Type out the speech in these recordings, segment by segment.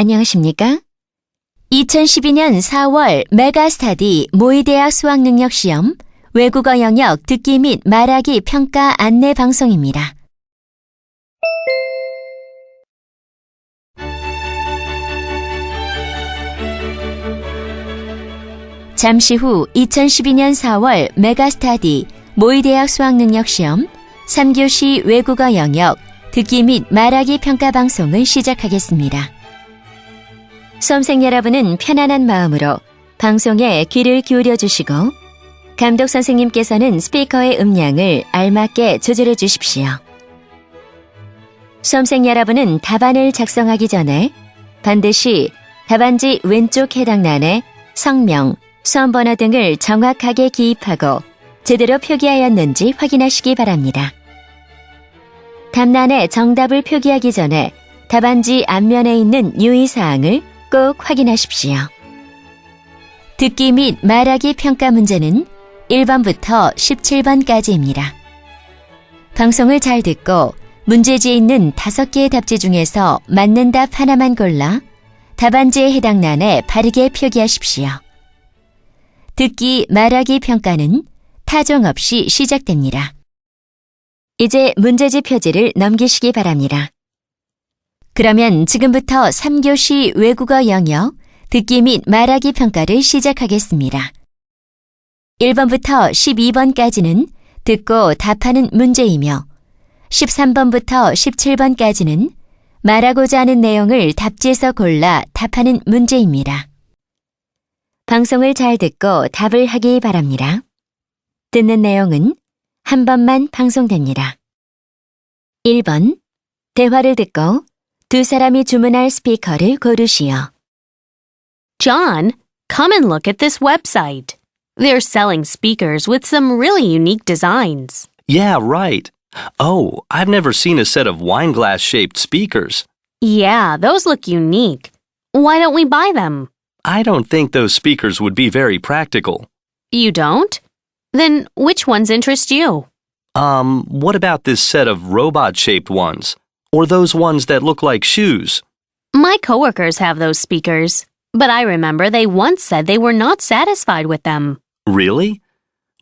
안녕하십니까? 2012년 4월 메가스터디 모의대학 수학능력시험 외국어 영역 듣기 및 말하기 평가 안내 방송입니다. 잠시 후 2012년 4월 메가스터디 모의대학 수학능력시험 3교시 외국어 영역 듣기 및 말하기 평가 방송을 시작하겠습니다. 수험생 여러분은 편안한 마음으로 방송에 귀를 기울여 주시고 감독 선생님께서는 스피커의 음량을 알맞게 조절해 주십시오. 수험생 여러분은 답안을 작성하기 전에 반드시 답안지 왼쪽 해당란에 성명, 수험번호 등을 정확하게 기입하고 제대로 표기하였는지 확인하시기 바랍니다. 답란에 정답을 표기하기 전에 답안지 앞면에 있는 유의사항을 꼭 확인하십시오. 듣기 및 말하기 평가 문제는 1번부터 17번까지입니다. 방송을 잘 듣고 문제지에 있는 5개의 답지 중에서 맞는 답 하나만 골라 답안지에 해당란에 바르게 표기하십시오. 듣기, 말하기 평가는 타종 없이 시작됩니다. 이제 문제지 표지를 넘기시기 바랍니다. 그러면 지금부터 3교시 외국어 영역 듣기 및 말하기 평가를 시작하겠습니다. 1번부터 12번까지는 듣고 답하는 문제이며 13번부터 17번까지는 말하고자 하는 내용을 답지에서 골라 답하는 문제입니다. 방송을 잘 듣고 답을 하기 바랍니다. 듣는 내용은 한 번만 방송됩니다. 1번, 대화를 듣고 두 사람이 주문할 스피커를 고르시오. John, come and look at this website. They're selling speakers with some really unique designs. Yeah, right. Oh, I've never seen a set of wine glass-shaped speakers. Yeah, those look unique. Why don't we buy them? I don't think those speakers would be very practical. You don't? Then which ones interest you? What about this set of robot-shaped ones? Or those ones that look like shoes? My coworkers have those speakers, but I remember they once said they were not satisfied with them. Really?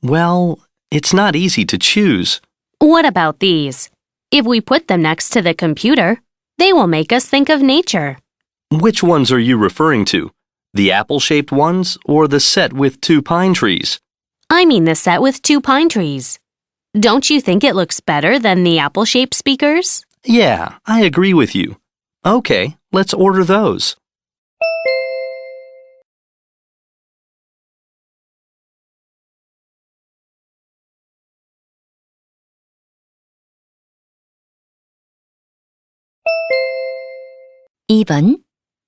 Well, it's not easy to choose. What about these? If we put them next to the computer, they will make us think of nature. Which ones are you referring to? The apple-shaped ones or the set with 2 pine trees? I mean the set with 2 pine trees. Don't you think it looks better than the apple-shaped speakers? Yeah, I agree with you. Okay, let's order those. (2번)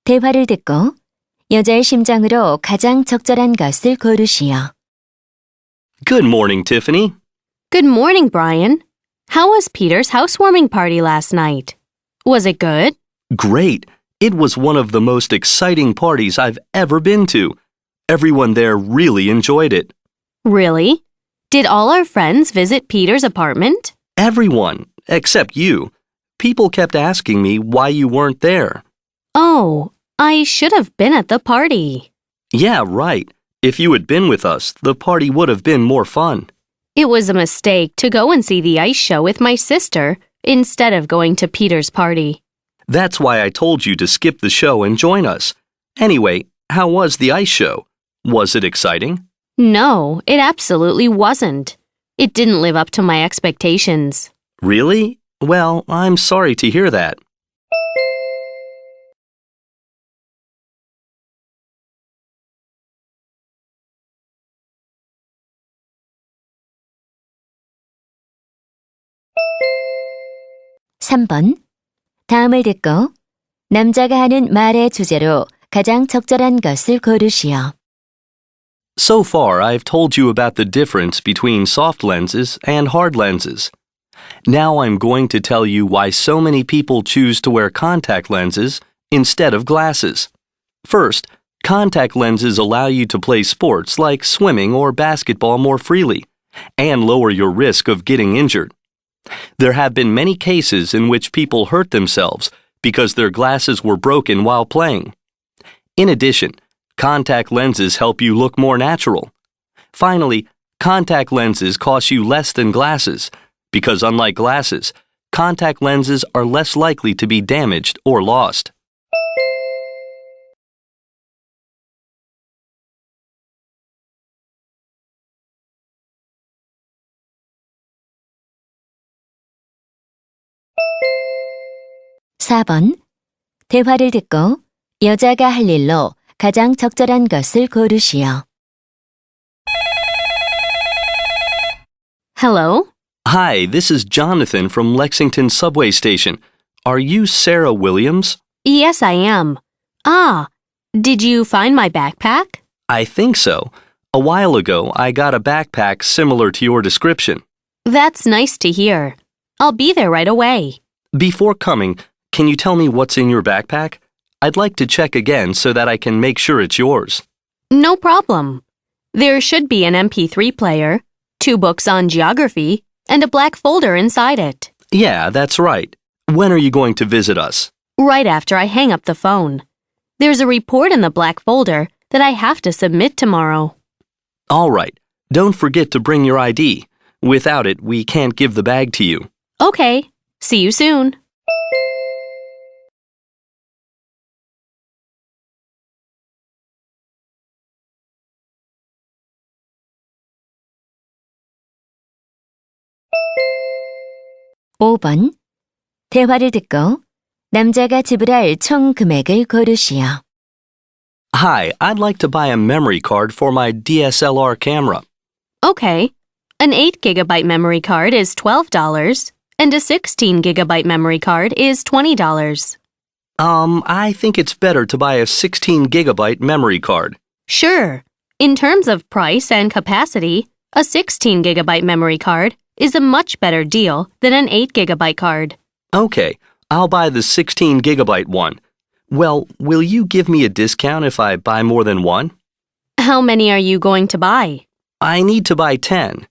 대화를 듣고 여자의 심장으로 가장 적절한 것을 고르시오. Good morning, Tiffany. Good morning, Brian. How was Peter's housewarming party last night? Was it good? Great. It was one of the most exciting parties I've ever been to. Everyone there really enjoyed it. Really? Did all our friends visit Peter's apartment? Everyone, except you. People kept asking me why you weren't there. Oh, I should have been at the party. Yeah, right. If you had been with us, the party would have been more fun. It was a mistake to go and see the ice show with my sister instead of going to Peter's party. That's why I told you to skip the show and join us. Anyway, how was the ice show? Was it exciting? No, it absolutely wasn't. It didn't live up to my expectations. Really? Well, I'm sorry to hear that. (3번) 다음을 듣고 남자가 하는 말의 주제로 가장 적절한 것을 고르시오. So far, I've told you about the difference between soft lenses and hard lenses. Now I'm going to tell you why so many people choose to wear contact lenses instead of glasses. First, contact lenses allow you to play sports like swimming or basketball more freely and lower your risk of getting injured. There have been many cases in which people hurt themselves because their glasses were broken while playing. In addition, contact lenses help you look more natural. Finally, contact lenses cost you less than glasses because unlike glasses, contact lenses are less likely to be damaged or lost. (4번) 대화를 듣고 여자가 할 일로 가장 적절한 것을 고르시오. Hello? Hi, this is Jonathan from Lexington Subway Station. Are you Sarah Williams? Yes, I am. Ah, did you find my backpack? I think so. A while ago, I got a backpack similar to your description. That's nice to hear. I'll be there right away. Before coming, can you tell me what's in your backpack? I'd like to check again so that I can make sure it's yours. No problem. There should be an MP3 player, 2 books on geography, and a black folder inside it. Yeah, that's right. When are you going to visit us? Right after I hang up the phone. There's a report in the black folder that I have to submit tomorrow. All right. Don't forget to bring your ID. Without it, we can't give the bag to you. Okay. See you soon. (5번) 대화를 듣고 남자가 지불할 총 금액을 고르시오. Hi, I'd like to buy a memory card for my DSLR camera. Okay. An 8 GB memory card is $12, and a 16 GB memory card is $20. I think it's better to buy a 16 GB memory card. Sure. In terms of price and capacity, a 16 GB memory card is a much better deal than an 8 GB card. Okay, I'll buy the 16 GB one. Well, will you give me a discount if I buy more than one? How many are you going to buy? I need to buy 10.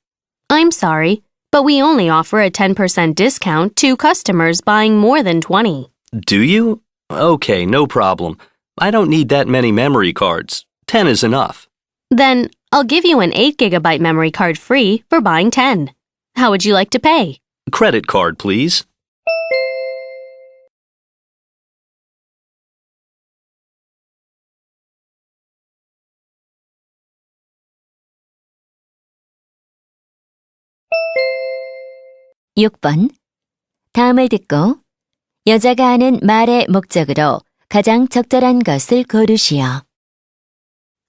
I'm sorry, but we only offer a 10% discount to customers buying more than 20. Do you? Okay, no problem. I don't need that many memory cards. 10 is enough. Then I'll give you an 8 GB memory card free for buying 10. How would you like to pay? Credit card, please. (6번) 다음을 듣고 여자가 하는 말의 목적으로 가장 적절한 것을 고르시오.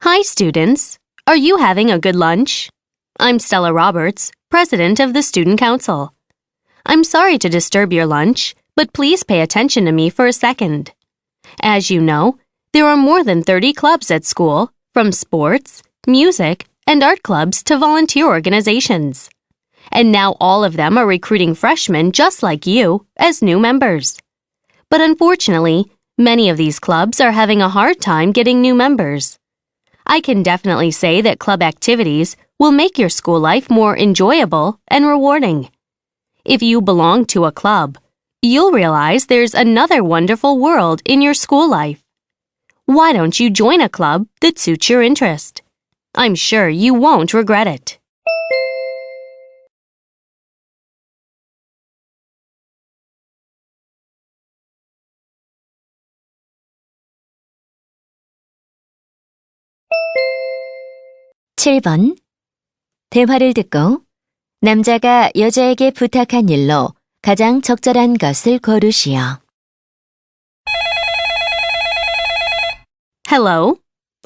Hi, students. Are you having a good lunch? I'm Stella Roberts, president of the Student Council. I'm sorry to disturb your lunch, but please pay attention to me for a second. As you know, there are more than 30 clubs at school, from sports, music, and art clubs to volunteer organizations. And now all of them are recruiting freshmen just like you as new members. But unfortunately, many of these clubs are having a hard time getting new members. I can definitely say that club activities will make your school life more enjoyable and rewarding. If you belong to a club, you'll realize there's another wonderful world in your school life. Why don't you join a club that suits your interest? I'm sure you won't regret it. (7번) 대화를 듣고 남자가 여자에게 부탁한 일로 가장 적절한 것을 고르시오. Hello?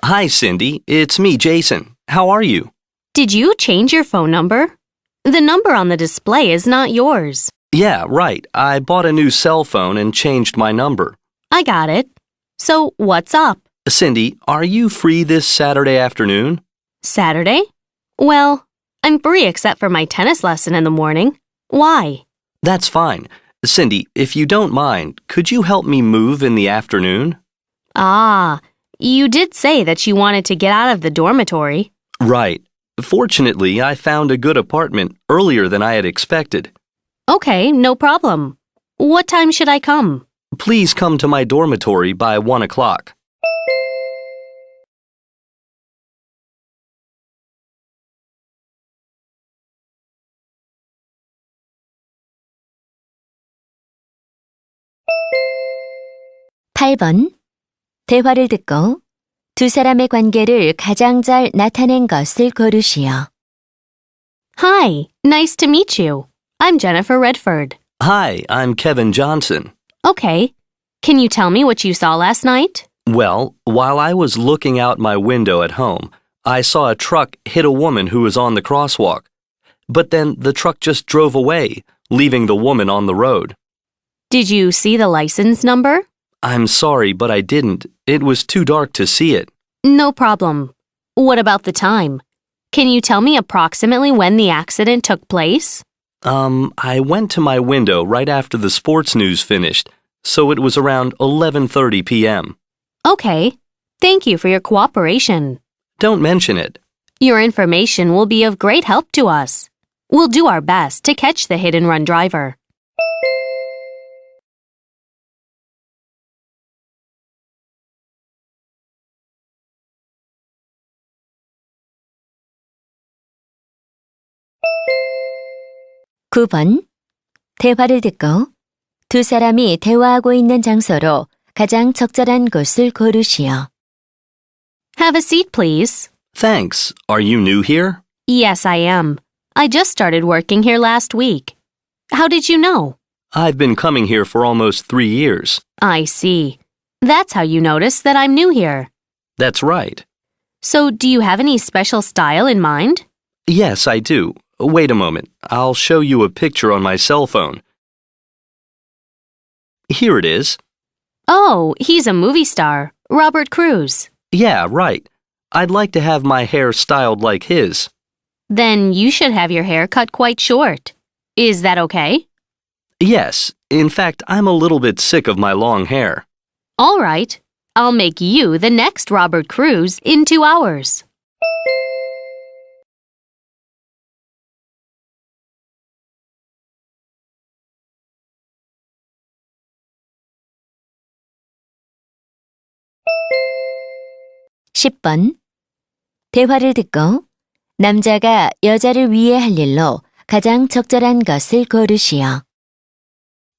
Hi, Cindy. It's me, Jason. How are you? Did you change your phone number? The number on the display is not yours. Yeah, right. I bought a new cell phone and changed my number. I got it. So, what's up? Cindy, are you free this Saturday afternoon? Saturday? Well, I'm free except for my tennis lesson in the morning. Why? That's fine. Cindy, if you don't mind, could you help me move in the afternoon? Ah, you did say that you wanted to get out of the dormitory. Right. Fortunately, I found a good apartment earlier than I had expected. Okay, no problem. What time should I come? Please come to my dormitory by 1 o'clock. (8번) 대화를 듣고 두 사람의 관계를 가장 잘 나타낸 것을 고르시오. Hi, nice to meet you. I'm Jennifer Redford. Hi, I'm Kevin Johnson. Okay. Can you tell me what you saw last night? Well, while I was looking out my window at home, I saw a truck hit a woman who was on the crosswalk. But then the truck just drove away, leaving the woman on the road. Did you see the license number? I'm sorry, but I didn't. It was too dark to see it. No problem. What about the time? Can you tell me approximately when the accident took place? I went to my window right after the sports news finished, so it was around 11:30 p.m. Okay. Thank you for your cooperation. Don't mention it. Your information will be of great help to us. We'll do our best to catch the hit-and-run driver. (9번) 대화를 듣고 두 사람이 대화하고 있는 장소로 가장 적절한 곳을 고르시오. Have a seat, please. Thanks. Are you new here? Yes, I am. I just started working here last week. How did you know? I've been coming here for almost 3 years. I see. That's how you noticed that I'm new here. That's right. So, do you have any special style in mind? Yes, I do. Wait a moment. I'll show you a picture on my cell phone. Here it is. Oh, he's a movie star, Robert Cruz. Yeah, right. I'd like to have my hair styled like his. Then you should have your hair cut quite short. Is that okay? Yes. In fact, I'm a little bit sick of my long hair. All right. I'll make you the next Robert Cruz in 2 hours. (10번) 대화를 듣고 남자가 여자를 위해 할 일로 가장 적절한 것을 고르시오.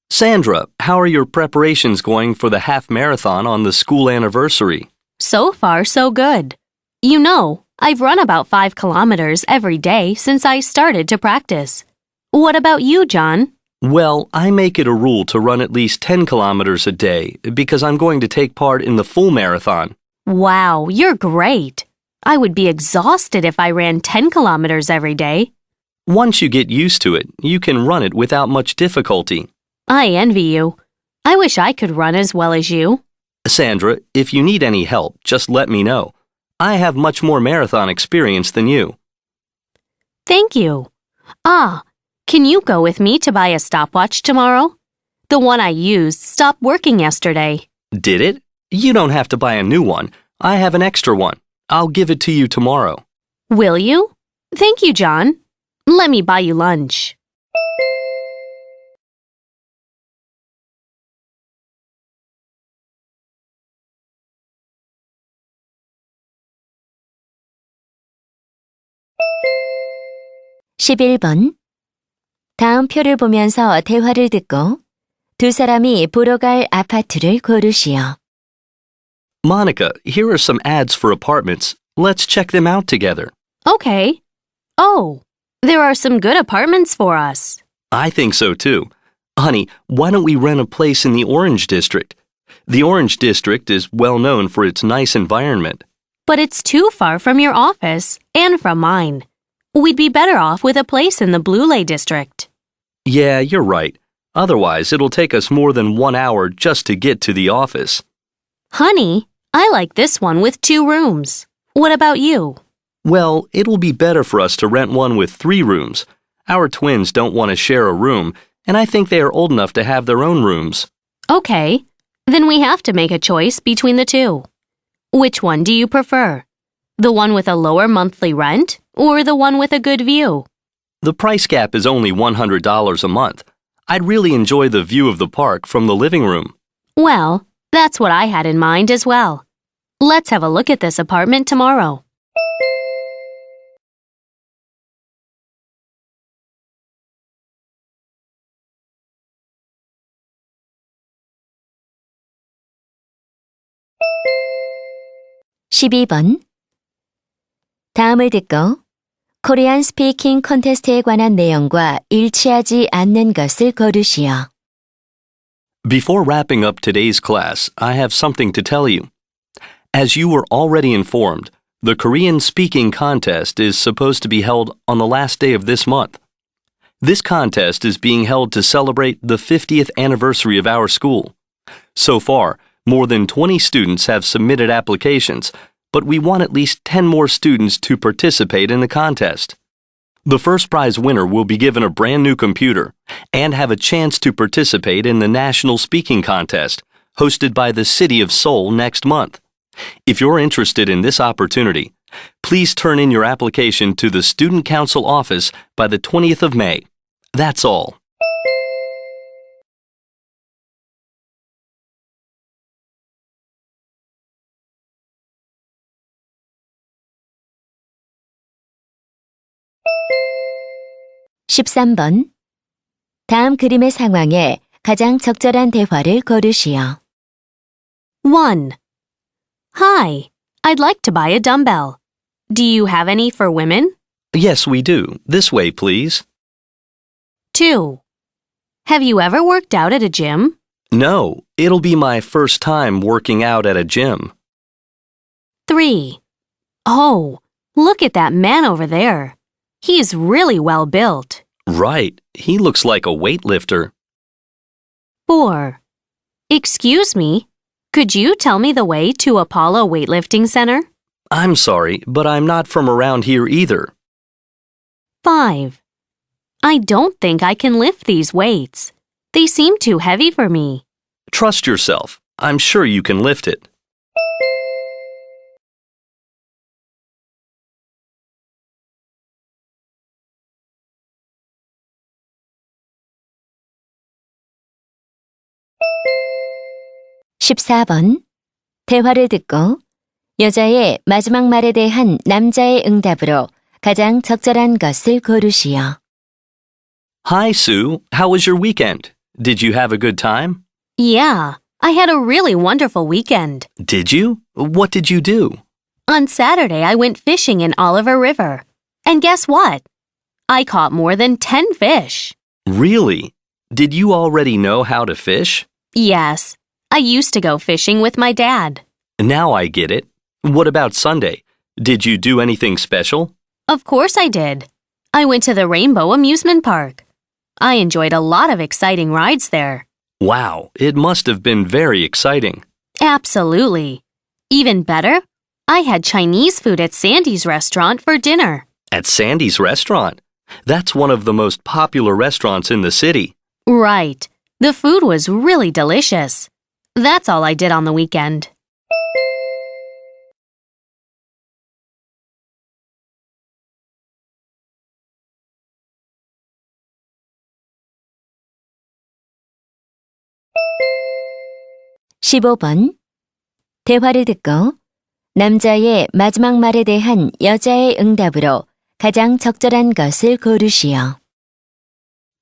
Sandra, how are your preparations going for the half marathon on the school anniversary? So far, so good. You know, I've run about 5 kilometers every day since I started to practice. What about you, John? Well, I make it a rule to run at least 10 kilometers a day because I'm going to take part in the full marathon. Wow, you're great. I would be exhausted if I ran 10 kilometers every day. Once you get used to it, you can run it without much difficulty. I envy you. I wish I could run as well as you. Sandra, if you need any help, just let me know. I have much more marathon experience than you. Thank you. Ah, can you go with me to buy a stopwatch tomorrow? The one I used stopped working yesterday. Did it? You don't have to buy a new one. I have an extra one. I'll give it to you tomorrow. Will you? Thank you, John. Let me buy you lunch. (11번) 다음 표를 보면서 대화를 듣고 두 사람이 보러 갈 아파트를 고르시오. Monica, here are some ads for apartments. Let's check them out together. Okay. Oh, there are some good apartments for us. I think so too. Honey, why don't we rent a place in the Orange District? The Orange District is well known for its nice environment. But it's too far from your office and from mine. We'd be better off with a place in the Blue Lake District. Yeah, you're right. Otherwise, it'll take us more than 1 hour just to get to the office. Honey, I like this one with 2 rooms. What about you? Well, it'll be better for us to rent one with 3 rooms. Our twins don't want to share a room, and I think they are old enough to have their own rooms. Okay, then we have to make a choice between the 2. Which one do you prefer? The one with a lower monthly rent or the one with a good view? The price gap is only $100 a month. I'd really enjoy the view of the park from the living room. Well, that's what I had in mind as well. Let's have a look at this apartment tomorrow. 12번. 다음을 듣고 코리안 스피킹 콘테스트에 관한 내용과 일치하지 않는 것을 고르시오. Before wrapping up today's class, I have something to tell you. As you were already informed, the Korean speaking contest is supposed to be held on the last day of this month. This contest is being held to celebrate the 50th anniversary of our school. So far, more than 20 students have submitted applications, but we want at least 10 more students to participate in the contest. The first prize winner will be given a brand new computer and have a chance to participate in the National Speaking Contest, hosted by the City of Seoul next month. If you're interested in this opportunity, please turn in your application to the Student Council office by the 20th of May. That's all. (13번) 다음 그림의 상황에 가장 적절한 대화를 고르시오. 1. Hi, I'd like to buy a dumbbell. Do you have any for women? Yes, we do. This way, please. 2. Have you ever worked out at a gym? No, it'll be my first time working out at a gym. 3. Oh, look at that man over there. He's really well built. Right, he looks like a weightlifter. 4. Excuse me, could you tell me the way to Apollo Weightlifting Center? I'm sorry, but I'm not from around here either. 5. I don't think I can lift these weights. They seem too heavy for me. Trust yourself. I'm sure you can lift it. (14번) 대화를 듣고 여자의 마지막 말에 대한 남자의 응답으로 가장 적절한 것을 고르시오. Hi, Sue. How was your weekend? Did you have a good time? Yeah, I had a really wonderful weekend. Did you? What did you do? On Saturday, I went fishing in Oliver River. And guess what? I caught more than 10 fish. Really? Did you already know how to fish? Yes, I used to go fishing with my dad. Now I get it. What about Sunday? Did you do anything special? Of course I did. I went to the Rainbow Amusement Park. I enjoyed a lot of exciting rides there. Wow, it must have been very exciting. Absolutely. Even better, I had Chinese food at Sandy's restaurant for dinner. At Sandy's restaurant? That's one of the most popular restaurants in the city. Right. The food was really delicious. That's all I did on the weekend. (15번) 대화를 듣고 남자의 마지막 말에 대한 여자의 응답으로 가장 적절한 것을 고르시오.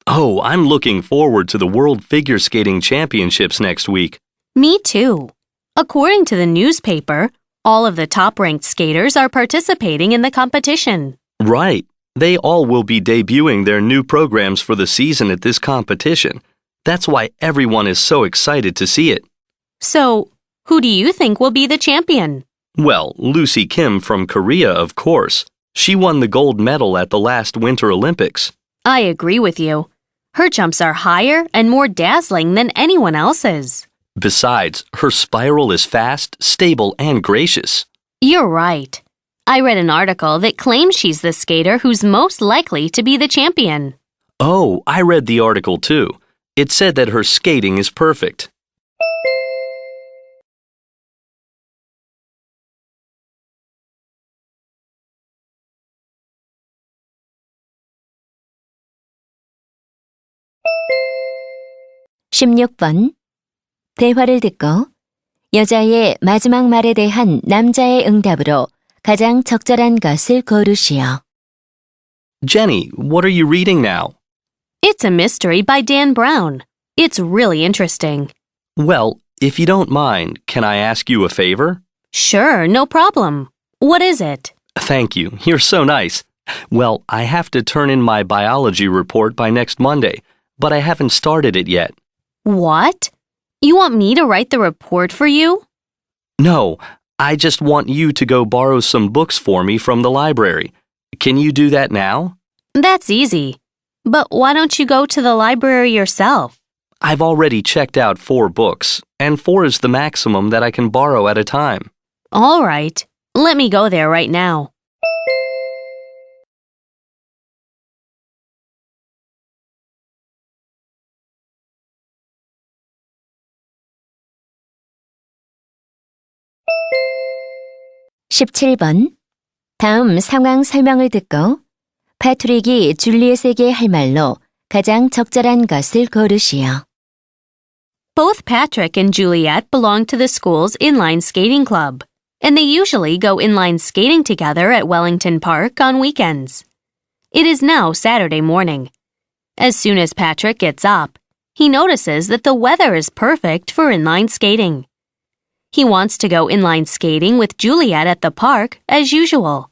Oh, I'm looking forward to the World Figure Skating Championships next week. Me too. According to the newspaper, all of the top-ranked skaters are participating in the competition. Right. They all will be debuting their new programs for the season at this competition. That's why everyone is so excited to see it. So, who do you think will be the champion? Well, Lucy Kim from Korea, of course. She won the gold medal at the last Winter Olympics. I agree with you. Her jumps are higher and more dazzling than anyone else's. Besides, her spiral is fast, stable, and gracious. You're right. I read an article that claims she's the skater who's most likely to be the champion. Oh, I read the article too. It said that her skating is perfect. (16번) 대화를 듣고 여자의 마지막 말에 대한 남자의 응답으로 가장 적절한 것을 고르시오. Jenny, what are you reading now? It's a mystery by Dan Brown. It's really interesting. Well, if you don't mind, can I ask you a favor? Sure, no problem. What is it? Thank you. You're so nice. Well, I have to turn in my biology report by next Monday, but I haven't started it yet. What? You want me to write the report for you? No, I just want you to go borrow some books for me from the library. Can you do that now? That's easy. But why don't you go to the library yourself? I've already checked out 4 books, and 4 is the maximum that I can borrow at a time. All right. Let me go there right now. (17번) 다음 상황 설명을 듣고 패트릭이 줄리엣에게 할 말로 가장 적절한 것을 고르시오. Both Patrick and Juliet belong to the school's inline skating club, and they usually go inline skating together at Wellington Park on weekends. It is now Saturday morning. As soon as Patrick gets up, he notices that the weather is perfect for inline skating. He wants to go inline skating with Juliet at the park as usual.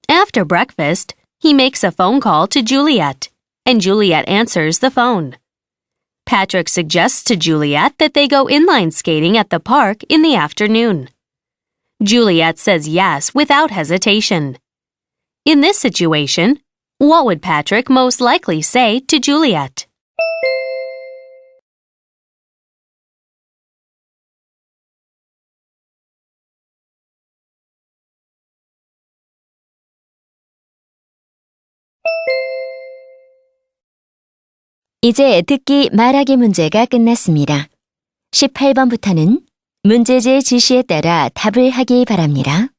After breakfast, he makes a phone call to Juliet, and Juliet answers the phone. Patrick suggests to Juliet that they go inline skating at the park in the afternoon. Juliet says yes without hesitation. In this situation, what would Patrick most likely say to Juliet? 이제 듣기 말하기 문제가 끝났습니다. 18번부터는 문제지의 지시에 따라 답을 하기 바랍니다.